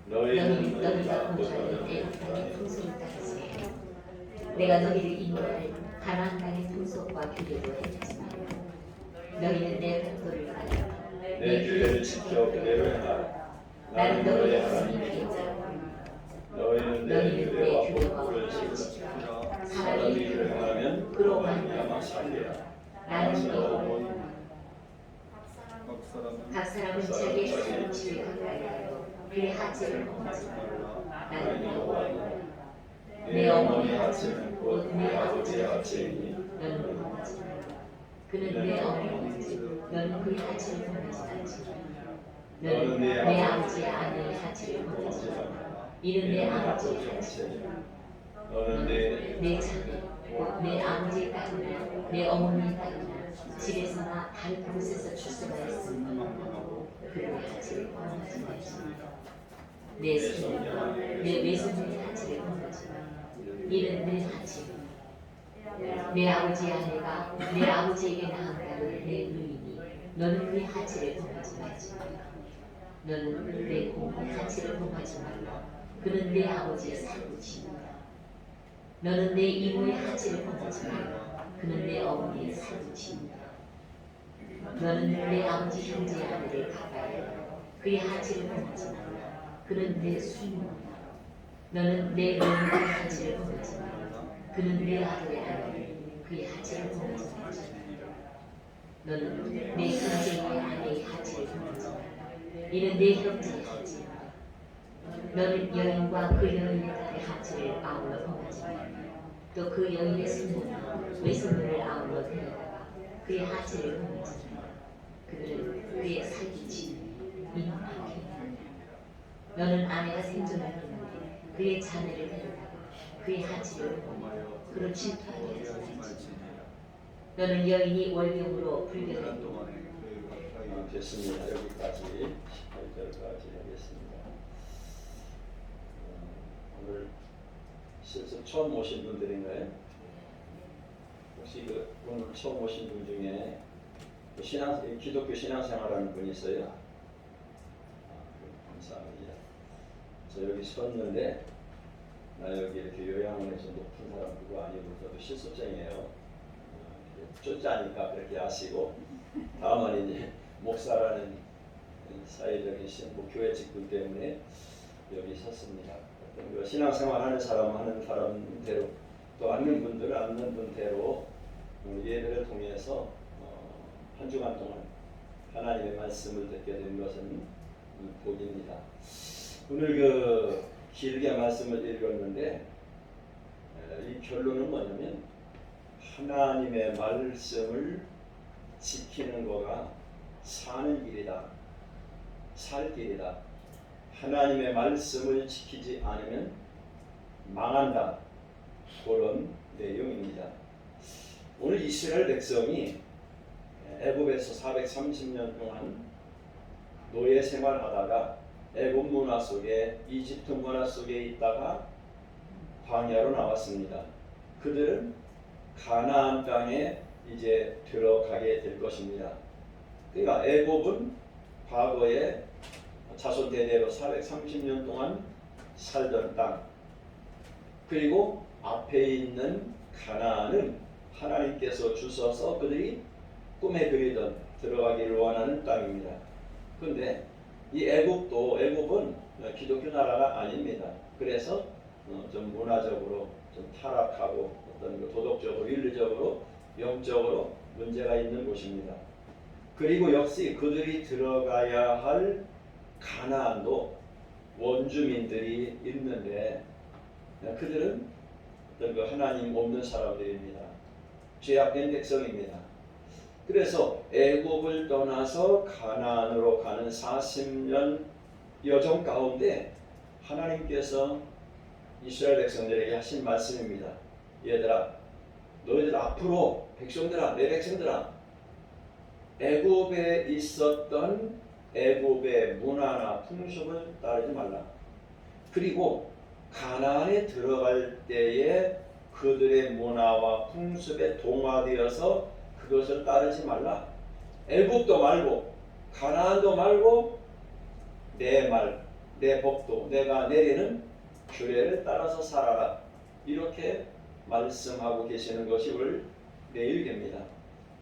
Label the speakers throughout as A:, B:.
A: 너희가 거주하는 애굽 땅의 풍속을 따르지. 내가 너희를 인도할 가나안 땅의 풍속과 규례도 해주지만 너희는 내 법도를 따라 내 규례를 지켜 그대로 행하라. 나는 너희의 하나님이 되자. 너희는 내 규례와 법도를 지키라. 사람이 그를 행하면 그로 말미암아 살리라. 나는 여호와. 각 사람은 자기의 살림집을 가까이 하여 그의 하체를 범하지 말라. 나는 여호와. 내 어머니의 하체는 곧 내 아버지의 하체이니 너는 범하지 말라. 그는 내 어머니인지 너는 그의 하체를 범하지 말지. 너는 내 아버지의 아내의 하체를 범하지 말라. 이는 내 아버지의 하체이니 너는 내 자녀 곧 내 아버지의 딸이나 내 어머니의 딸이나 집에서나 다른 곳에서 출생하였으니 그의 하체를 범하지 말지. 내 손녀 내 외손녀의 하체를 범하지 말라. 이는 내 하체이니 내 아버지의 아내가 내 아버지에게 낳은 딸은 내 누이니 너는 그의 하체를 범하지 말지. 너는 내 고모의 하체를 범하지 말라. 그는 내 아버지의 살구치니라. 너는 내 이모의 하체를 범하지 말라. 그는 내 어머니의 살구치니라. 너는 내 아버지 형제의 아내를 가까이하여 그의 하체를 범하지 말라. 그는 내 수모니라. 너는 내 며느리의 하체를 범하지 말라. 그는 내 아들의 아내 그의 하체를 범하지 말지. 너는 내 형제의 아내의 하체를 범하지 말라. 이는 내 형제의 하체이다. 너는 여인과 그 여인의 딸의 하체를 아울러 범하지 말라. 또 그 여인의 손녀나 외손녀를 아울러 데려다가 그의 하체를 범하지 말라. 그들은 그의 살기치니 이는 악행이니라. 너는 아내가 생존을 했는데 그의 자녀를 데려다가 그의 하체를 범하여 그를 질투하게 하지 말지. 너는 여인이 월경으로 불교를
B: 됐습니다. 여기까지 18절까지 하겠습니다. 오늘 실습 처음 오신 분들인가요? 혹시 오늘 처음 오신 분 중에 기독교 신앙생활하는 분이 있어요? 감사합니다. 저 여기 섰는데 나 여기 이렇게 요양원에서 높은 사람 누구 아니고 저도 실습생이에요. 쫓자니까 그렇게 아시고 다음은 이제 목사라는 사회적인 교회 직분 때문에 여기 섰습니다. 신앙생활 하는 사람 하는 사람대로 또 앉는 분들 앉는 분대로 예배를 통해서 한 주간 동안 하나님의 말씀을 듣게 된 것은 복입니다. 오늘 길게 말씀을 읽었는데 이 결론은 뭐냐면 하나님의 말씀을 지키는 거가 사는 길이다. 살 길이다. 하나님의 말씀을 지키지 않으면 망한다. 그런 내용입니다. 오늘 이스라엘 백성이 애굽에서 430년 동안 노예 생활하다가 애굽 문화 속에 이집트 문화 속에 있다가 광야로 나왔습니다. 그들은 가나안 땅에 이제 들어가게 될 것입니다. 그러니까 애굽은 과거에 자손 대대로 430년 동안 살던 땅, 그리고 앞에 있는 가나안은 하나님께서 주셔서 그들이 꿈에 그리던 들어가기를 원하는 땅입니다. 그런데 이 애굽은 기독교 나라가 아닙니다. 그래서 좀 문화적으로 좀 타락하고 어떤 도덕적으로 윤리적으로 영적으로 문제가 있는 곳입니다. 그리고 역시 그들이 들어가야 할 가나안도 원주민들이 있는데 그들은 어떤 하나님 없는 사람들입니다. 죄악된 백성입니다. 그래서 애굽을 떠나서 가나안으로 가는 40년 여정 가운데 하나님께서 이스라엘 백성들에게 하신 말씀입니다. 얘들아, 너희들 앞으로 백성들아, 내 백성들아, 애굽에 있었던 애굽의 문화나 풍습을 따르지 말라. 그리고 가나안에 들어갈 때에 그들의 문화와 풍습에 동화되어서 그것을 따르지 말라. 애굽도 말고 가나안도 말고 내 말, 내 법도 내가 내리는 규례를 따라서 살아라. 이렇게 말씀하고 계시는 것이 오늘 레위기입니다.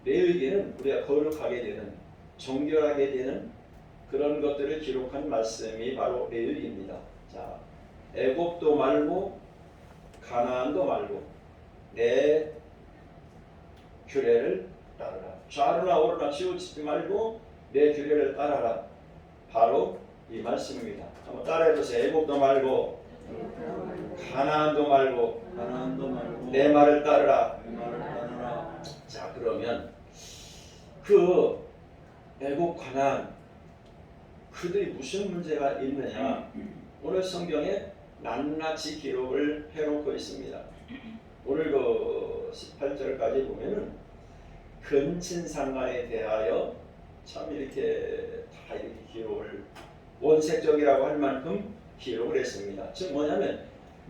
B: 레위기는 우리가 거룩하게 되는, 정결하게 되는 그런 것들을 기록한 말씀이 바로 레위기입니다. 자, 애굽도 말고 가나안도 말고 내 규례를 따르라. 좌로나 우로나 치우치지 말고 내 규례를 따라라. 바로 이 말씀입니다. 한번 따라해보세요. 애굽도 말고 가나안도 말고 내 말을 따르라. 자, 그러면 그 애굽 가나안 그들이 무슨 문제가 있느냐? 오늘 성경에 낱낱이 기록을 해놓고 있습니다. 오늘 그 18절까지 보면은 근친상간에 대하여 참 이렇게 다 이렇게 기록을 원색적이라고 할 만큼 기록을 했습니다. 즉 뭐냐면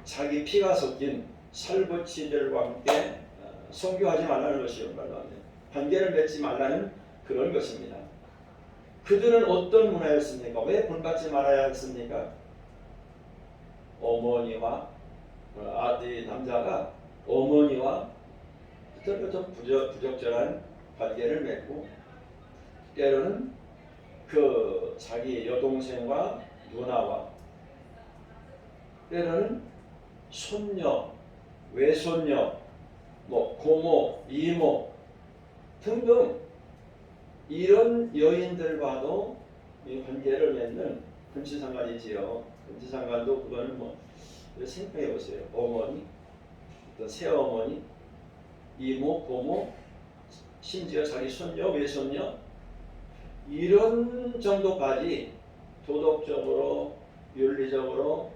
B: 자기 피가 섞인 살부치들과 함께 성교하지 말라는 것이요. 관계를 맺지 말라는 그런 것입니다. 그들은 어떤 문화였습니까? 왜 본받지 말아야 했습니까? 어머니와 아들 남자가 어머니와 좀 부적절한 관계를 맺고 때로는 그 자기 여동생과 누나와 때로는 손녀, 외손녀, 뭐 고모, 이모 등등 이런 여인들과도 이 관계를 맺는 근친상간이지요. 근친상간도 그거는 뭐 생각해 보세요. 어머니, 또 새어머니, 이모, 고모, 심지어 자기 손녀, 외손녀 이런 정도까지 도덕적으로, 윤리적으로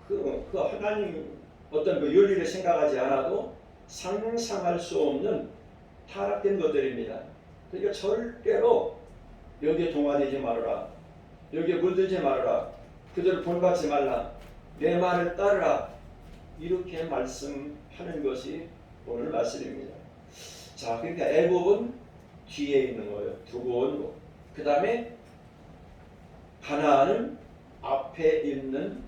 B: 그 하나님 어떤 그 윤리를 생각하지 않아도 상상할 수 없는 타락된 것들입니다. 그러니까 절대로 여기에 동화되지 말아라. 여기에 물들지 말아라. 그들을 본받지 말라. 내 말을 따르라. 이렇게 말씀하는 것이 오늘 말씀입니다. 자, 그러니까 애굽은 뒤에 있는 거예요. 두고 온 거. 그 다음에 가나안은 앞에 있는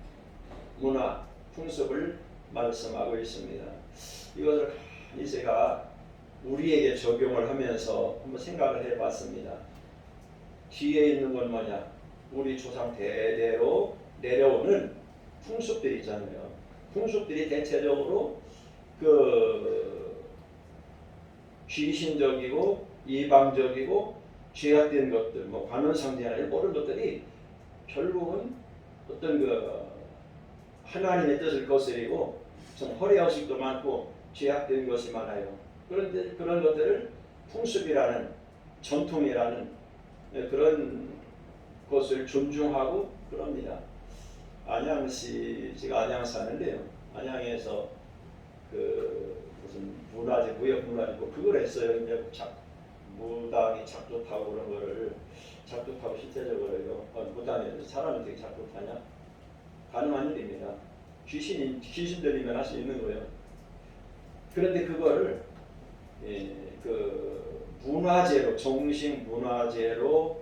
B: 문화, 풍습을 말씀하고 있습니다. 이것을 제가 우리에게 적용을 하면서 한번 생각을 해봤습니다. 뒤에 있는 건 뭐냐? 우리 조상 대대로 내려오는 풍습들이 있잖아요. 풍습들이 대체적으로 그 귀신적이고 이방적이고 죄악된 것들, 뭐 관원상제나 이런 것들이 결국은 어떤 그 하나님의 뜻을 거스리고 좀 허례허식도 많고 죄악된 것이 많아요. 그런데 그런 것들을 풍습이라는 전통이라는 그런 것을 존중하고 그럽니다. 안양시 제가 안양 사는데요. 안양에서 그 무슨 문화재 무역 문화재고 그걸 했어요. 이제 무당이 작두 타고 그런 거를 작두 타고 실제적으로요. 무당이 사람이 되게 작두 타냐? 가능한 일입니다. 귀신들이면 할 수 있는 거예요. 그런데 그거를 그 문화재로 정식 문화재로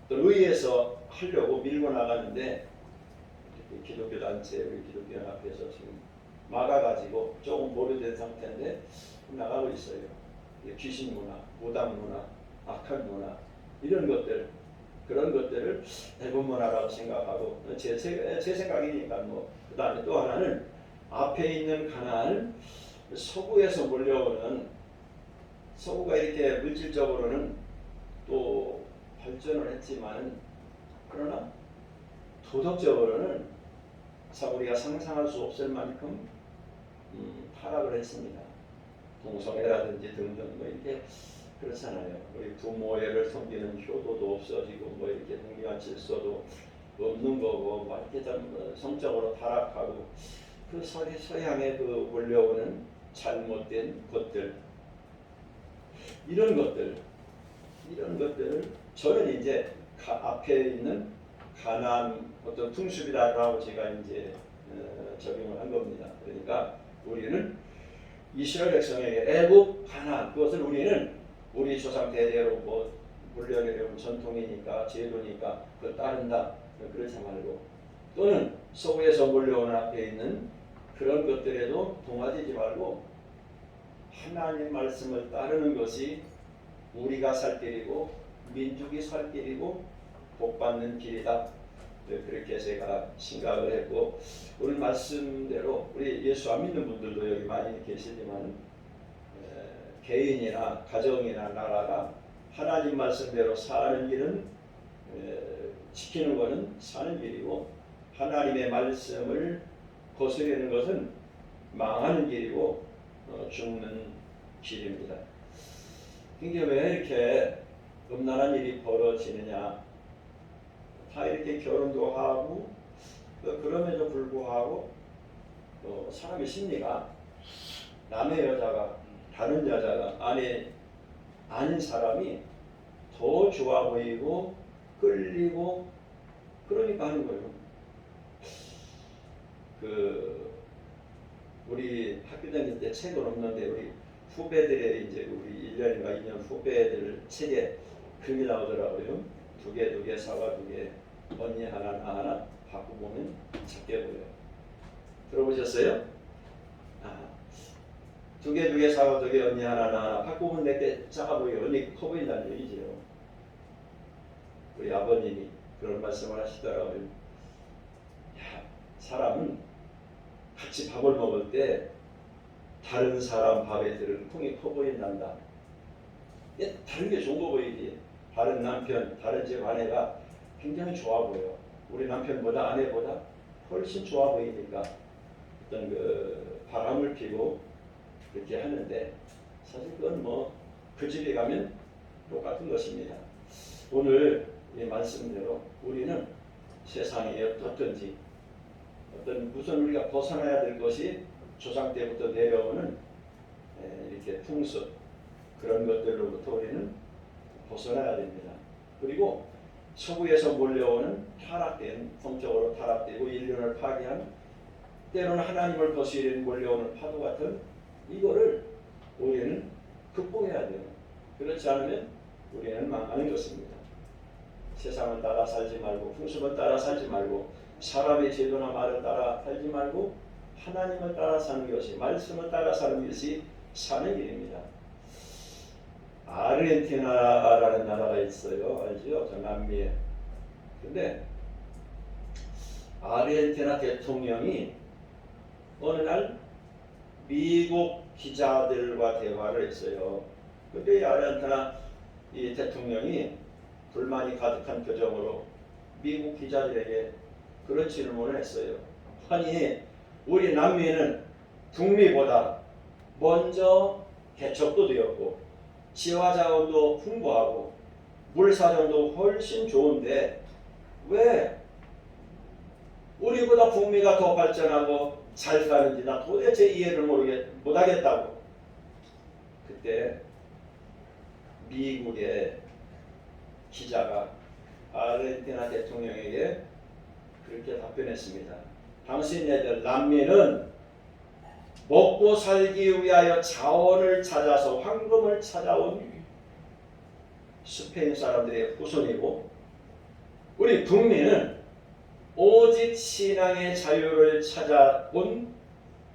B: 의해서 하려고 밀고 나가는데 기독교 단체 우리 기독교 연합회에서 지금 막아가지고 조금 보류된 상태인데 나가고 있어요. 귀신 문화, 무당 문화, 악한 문화 이런 것들 그런 것들을 애굽 문화라고 생각하고 제 생각이니까 뭐 그다음에 또 하나는 앞에 있는 가나안은 서구에서 몰려오는 서구가 이렇게 물질적으로는 또 발전을 했지만은 그러나 도덕적으로는 참 우리가 상상할 수 없을 만큼 타락을 했습니다. 동성애라든지 등등 뭐 이렇게 그렇잖아요. 우리 부모애를 섬기는 효도도 없어지고 뭐 이렇게 동리한 질서도 없는 거고 뭐 이렇게 좀 성적으로 타락하고 그 서양에 그 몰려오는 잘못된 것들 이런 것들을 저는 이제 앞에 있는 가나안 어떤 풍습이다라고 제가 이제 적용을 한 겁니다. 그러니까 우리는 이스라엘 백성에게 애굽 가나안 그것을 우리는 우리 조상 대대로 뭐 훈련이라면 전통이니까 제도니까 그걸 따른다. 그렇지 말고 또는 서구에서 몰려온 앞에 있는 그런 것들에도 동화되지 말고 하나님 말씀을 따르는 것이 우리가 살 길이고 민족이 살 길이고 복받는 길이다. 그렇게 제가 생각을 했고 오늘 말씀대로 우리 예수 안 믿는 분들도 여기 많이 계시지만 개인이나 가정이나 나라가 하나님 말씀대로 사는 길은 지키는 것은 사는 길이고 하나님의 말씀을 거스르는 것은 망하는 길이고 죽는 길입니다. 이게 왜 이렇게 음란한 일이 벌어지느냐? 다 이렇게 결혼도 하고 그럼에도 불구하고 사람의 심리가 남의 여자가 다른 여자가 아닌 사람이 더 좋아 보이고 끌리고 그러니까 하는 거예요. 우리 학교 다닐 때 책은 없는데 우리 후배들의 이제 우리 1년인가 2년 후배들 책에 글이 나오더라고요. 두 개 사과 2개 언니 하나 나 하나 바꾸보면 작게 보여요. 들어보셨어요? 두 개 사과 2개 언니 하나 나 하나 바꾸면 내게 작아 보여 언니 커 보인다는 얘기죠. 우리 아버님이 그런 말씀을 하시더라고요. 사람은 같이 밥을 먹을 때 다른 사람 밥에 들은 콩이 커 보인단다. 다른 게 좋은 거 보이지. 다른 남편, 다른 집 아내가 굉장히 좋아 보여. 우리 남편보다 아내보다 훨씬 좋아 보이니까 어떤 바람을 피고 그렇게 하는데 사실 그건 그 집에 가면 똑같은 것입니다. 오늘 이 말씀대로 우리는 세상에 어떻든지 우선 우리가 벗어나야 될 것이 조상 때부터 내려오는 이렇게 풍습 그런 것들로부터 우리는 벗어나야 됩니다. 그리고 서구에서 몰려오는 성적으로 타락되고 인륜을 파괴한 때로는 하나님을 거스르는 몰려오는 파도 같은 이거를 우리는 극복해야 돼요. 그렇지 않으면 우리는 망하는 것입니다. 세상을 따라 살지 말고 풍습을 따라 살지 말고 사람의 제도나 말을 따라 살지 말고 하나님을 따라 사는 것이 말씀을 따라 사는 것이 사는 길입니다. 아르헨티나라는 나라가 있어요. 알죠? 저 남미에. 근데 아르헨티나 대통령이 어느 날 미국 기자들과 대화를 했어요. 근데 이 아르헨티나 이 대통령이 불만이 가득한 표정으로 미국 기자들에게 그런 질문을 했어요. 아니 우리 남미는 북미보다 먼저 개척도 되었고 지화자원도 풍부하고 물사정도 훨씬 좋은데 왜 우리보다 북미가 더 발전하고 잘 사는지 나 도대체 이해를 못하겠다고. 그때 미국의 기자가 아르헨티나 대통령에게 그렇게 답변했습니다. 당신네들 남미는 먹고 살기 위하여 자원을 찾아서 황금을 찾아온 스페인 사람들의 후손이고 우리 북미는 오직 신앙의 자유를 찾아온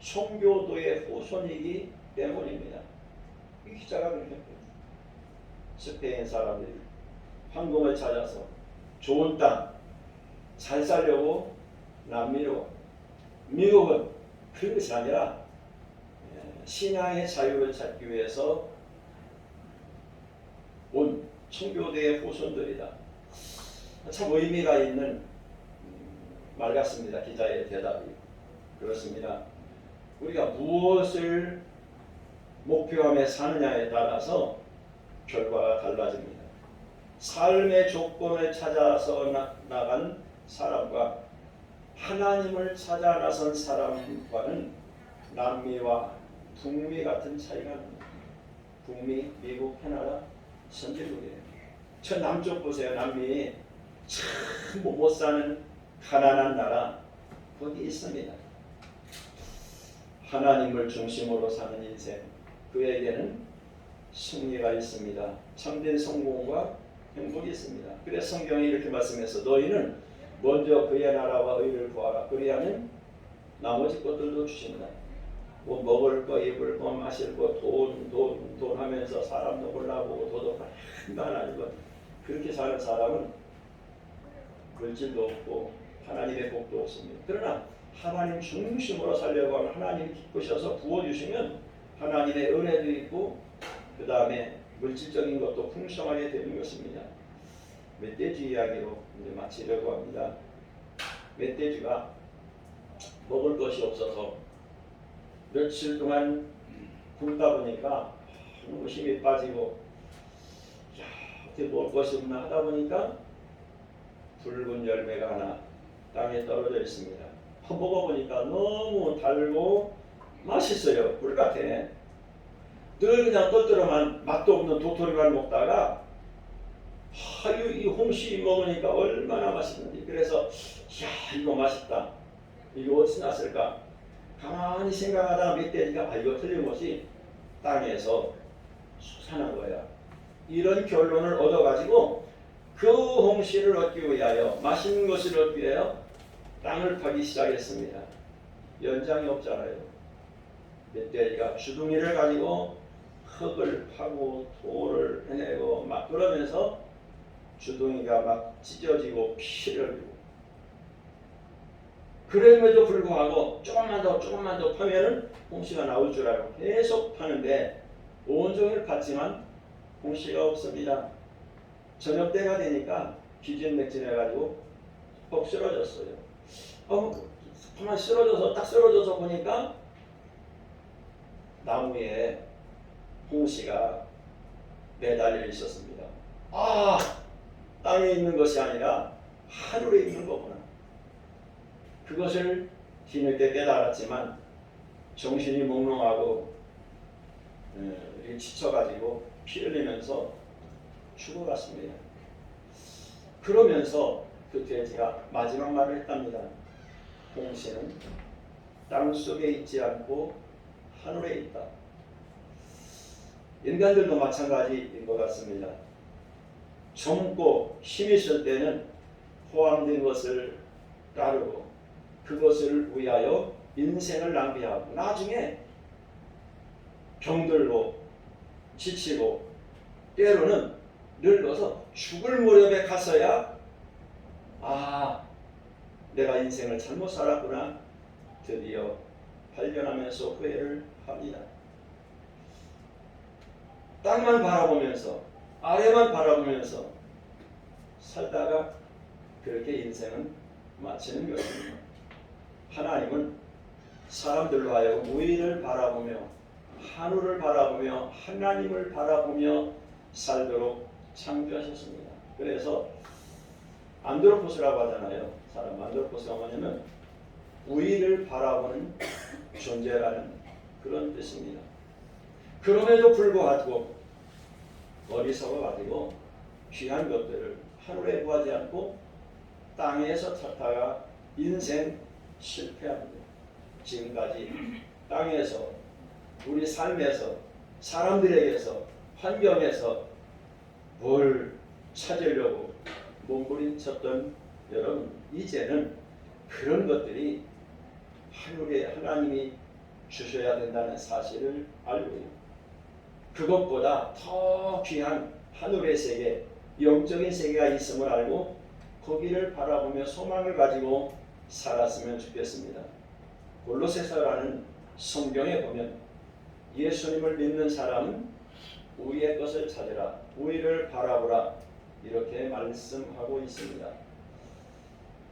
B: 청교도의 후손이기 때문입니다. 이 기자가 그렇게 했어요. 스페인 사람들이 황금을 찾아서 좋은 땅 잘 살려고 남미로 미국은 그런 것이 아니라 신앙의 자유를 찾기 위해서 온 청교도의 후손들이다. 참 의미가 있는 말 같습니다. 기자의 대답이. 그렇습니다. 우리가 무엇을 목표하며 사느냐에 따라서 결과가 달라집니다. 삶의 조건을 찾아서 나간 사람과 하나님을 찾아 나선 사람과는 남미와 북미 같은 차이가 납니다. 북미, 미국, 캐나다, 선진국이에요. 저 남쪽 보세요. 남미 참 못 사는 가난한 나라 거기 있습니다. 하나님을 중심으로 사는 인생 그에게는 승리가 있습니다. 참된 성공과 행복이 있습니다. 그래서 성경이 이렇게 말씀해서 너희는 먼저 그의 나라와 의를 구하라. 그리하면 나머지 것들도 주신다. 뭐 먹을 거, 입을 거, 마실 거, 돈 하면서 사람도 골라보고 도덕한다 하나님은 그렇게 사는 사람은 물질도 없고 하나님의 복도 없습니다. 그러나 하나님 중심으로 살려고 하면 하나님이 기쁘셔서 부어주시면 하나님의 은혜도 있고 그 다음에 물질적인 것도 풍성하게 되는 것입니다. 멧돼지 이야기로 이제 마치려고 합니다. 멧돼지가 먹을 것이 없어서 며칠 동안 굶다 보니까 너무 힘이 빠지고 어떻게 먹을 것이 없나 하다 보니까 붉은 열매가 하나 땅에 떨어져 있습니다. 먹어보니까 너무 달고 맛있어요. 꿀 같아. 늘 그냥 떨떠름한 맛도 없는 도토리만 먹다가 이 홍시 먹으니까 얼마나 맛있는지. 그래서 이거 맛있다. 이거 어디서 났을까? 가만히 생각하다 멧돼지가 이거 틀림없이 땅에서 솟아난 거야. 이런 결론을 얻어가지고 그 홍시를 얻기 위하여 맛있는 것을 얻기 위하여 땅을 파기 시작했습니다. 연장이 없잖아요. 멧돼지가 주둥이를 가지고 흙을 파고 돌을 해내고 막 그러면서 주둥이가 막 찢어지고 피를 흘리고 그럼에도 불구하고 조금만 더 파면은 홍시가 나올 줄 알고 계속 파는데 온종일 팠지만 홍시가 없습니다. 저녁 때가 되니까 기진맥진해가지고 퍽 쓰러졌어요. 가만 딱 쓰러져서 보니까 나무에 홍시가 매달려 있었습니다. 땅에 있는 것이 아니라 하늘에 있는 거구나. 그것을 뒤늦게 깨달았지만 정신이 몽롱하고 지쳐가지고 피 흘리면서 죽어갔습니다. 그러면서 그 돼지가 마지막 말을 했답니다. 홍시는 땅속에 있지 않고 하늘에 있다. 인간들도 마찬가지인 것 같습니다. 젊고 힘이 있을 때는 포함된 것을 따르고 그것을 위하여 인생을 낭비하고 나중에 병들고 지치고 때로는 늙어서 죽을 무렵에 가서야 내가 인생을 잘못 살았구나 드디어 발견하면서 후회를 합니다. 땅만 바라보면서 아래만 바라보면서 살다가 그렇게 인생은 마치는 것입니다. 하나님은 사람들로 하여금 위를 바라보며 하늘을 바라보며 하나님을 바라보며 살도록 창조하셨습니다. 그래서 안드로포스라고 하잖아요. 사람 안드로포스가 뭐냐면 위를 바라보는 존재라는 그런 뜻입니다. 그럼에도 불구하고 어리석어 가지고 귀한 것들을 하늘에 구하지 않고 땅에서 찾다가 인생 실패합니다. 지금까지 땅에서 우리 삶에서 사람들에게서 환경에서 뭘 찾으려고 몸부림쳤던 여러분, 이제는 그런 것들이 하늘에 하나님이 주셔야 된다는 사실을 알고요. 그것보다 더 귀한 하늘의 세계, 영적인 세계가 있음을 알고 거기를 바라보며 소망을 가지고 살았으면 좋겠습니다. 골로새서라는 성경에 보면 예수님을 믿는 사람은 우리의 것을 찾으라, 우리를 바라보라 이렇게 말씀하고 있습니다.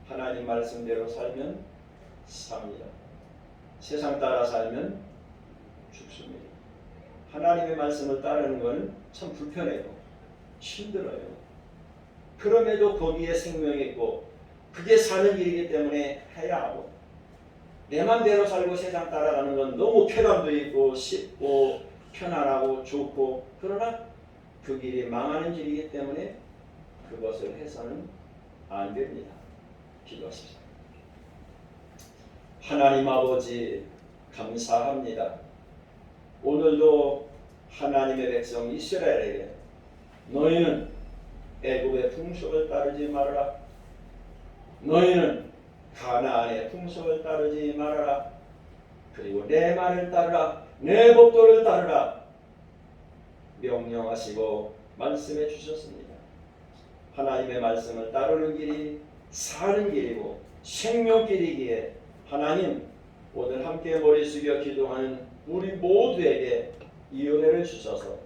B: 하나님 말씀대로 살면 삽니다. 세상 따라 살면 죽습니다. 하나님의 말씀을 따르는 것은 참 불편해요. 힘들어요. 그럼에도 거기에 생명이 있고 그게 사는 일이기 때문에 해야 하고, 내 맘대로 살고 세상 따라가는 건 너무 쾌감도 있고 쉽고 편안하고 좋고, 그러나 그 길이 망하는 길이기 때문에 그것을 해서는 안 됩니다. 기도하십시오. 하나님 아버지 감사합니다. 오늘도 하나님의 백성 이스라엘에게 너희는 애굽의 풍속을 따르지 말아라. 너희는 가나안의 풍속을 따르지 말아라. 그리고 내 말을 따르라. 내 법도를 따르라. 명령하시고 말씀해 주셨습니다. 하나님의 말씀을 따르는 길이 사는 길이고 생명길이기에 하나님 오늘 함께 머리 숙여 기도하는 우리 모두에게 이 은혜를 주셔서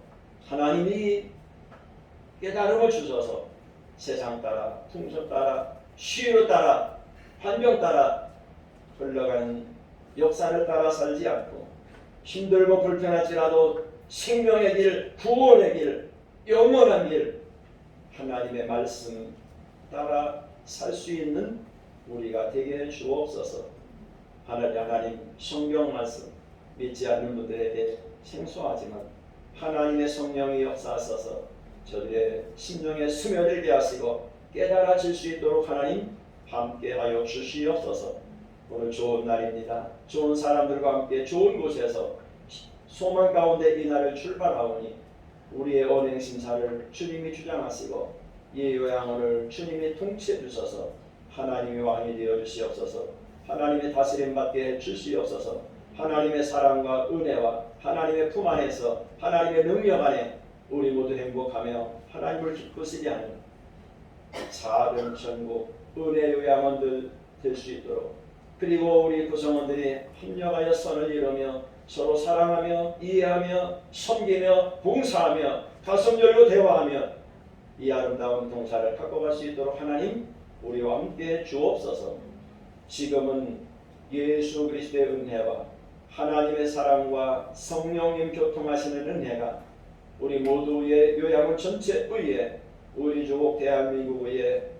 B: 하나님이 깨달음을 주셔서 세상 따라 풍속 따라 시로 따라 환경 따라 흘러가는 역사를 따라 살지 않고 힘들고 불편할지라도 생명의 길, 구원의 길, 영원한 길 하나님의 말씀 따라 살 수 있는 우리가 되게 해 주옵소서. 하나님 성경 말씀 믿지 않는 분들에게 생소하지만 하나님의 성령이 역사하셔서 저들의 심령에 스며들게 하시고 깨달아질 수 있도록 하나님 함께하여 주시옵소서. 오늘 좋은 날입니다. 좋은 사람들과 함께 좋은 곳에서 소망 가운데 이 날을 출발하오니 우리의 언행 심사를 주님이 주장하시고 이 요양을 주님이 통치해 주셔서 하나님의 왕이 되어 주시옵소서. 하나님의 다스림 받게 해 주시옵소서. 하나님의 사랑과 은혜와 하나님의 품 안에서 하나님의 능력 안에 우리 모두 행복하며 하나님을 기쁘시게 하는 작은 천국 은혜 요양원들 될 수 있도록 그리고 우리 구성원들이 협력하여 선을 이루며 서로 사랑하며 이해하며 섬기며 봉사하며 가슴 열고 대화하며 이 아름다운 동사를 갖고 갈 수 있도록 하나님 우리와 함께 주옵소서. 지금은 예수 그리스도의 은혜와 하나님의 사랑과 성령님 교통하시는 은혜가 우리 모두의 요양원 전체 의회 우리 조국 대한민국 의회